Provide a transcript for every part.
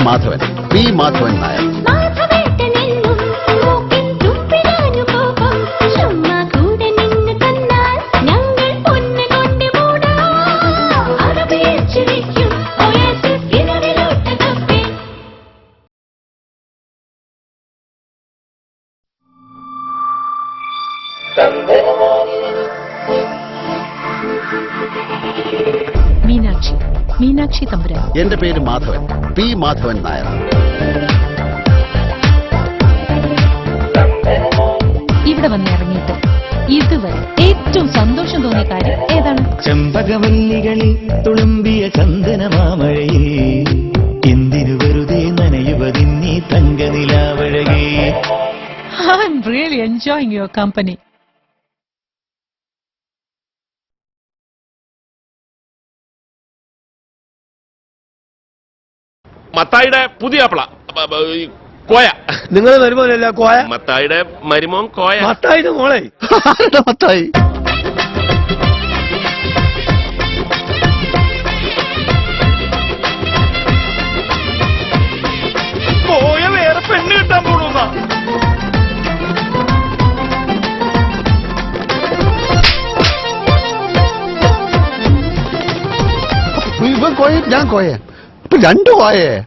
Madhavan, P. Madhavan Nair. Meenakshi, Meenakshi തമ്പുരാൻ. എന്റെ പേര് Madhavan, P. Madhavan Nair. ഇവിടെ വന്നിറങ്ങിയിട്ട് ഇതുവരെ ഏറ്റവും സന്തോഷം തോന്നിയ കാര്യം ഏതാണ്? ചെമ്പകവല്ലികളിൽ തുളുമ്പിയ ചന്ദനമാമഴയിൽ എന്തിനു വെറുതെ നനയുവതിന്നീ തങ്കനിലാവഴകേ. I am really enjoying your company. മത്തായിയുടെ പുതിയ ആപ്പിള കോയ. നിങ്ങൾ മരുമോനല്ല കോയ. മത്തായിയുടെ മരുമോൻ കോയ. മത്തായിന്റെ മോളെ. മത്തായി. കോയ വേറെ പെണ്ണ് കിട്ടാൻ പോണുന്നാ. ഇവൻ കോയ, ഞാൻ കോയ. ഇപ്പൊ രണ്ടു കോയേ.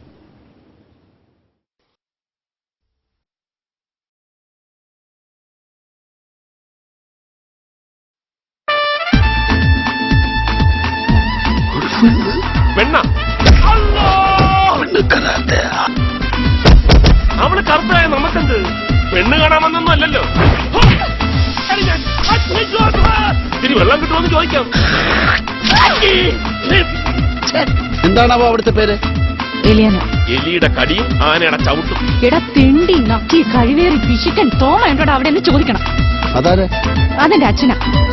പെണ്ണ അവള് കറുത്തായ നമുക്കെന്ത്? പെണ്ണ് കാണാമെന്നൊന്നും അല്ലല്ലോ. ഇത്തിരി വെള്ളം കിട്ടുമെന്ന് ചോദിക്കാം. എന്താണാവോ അവിടുത്തെ പേര്? എലിയന. എലിയുടെ കടിയും ആനയുടെ ചവിട്ടും. എടാ തെണ്ടി നക്കി കഴിവേറി പിശുക്കൻ തോമ എന്നോട് അവിടെ നിന്ന് ചോദിക്കണം. അതാരെ? അതെന്റെ അച്ഛനാ.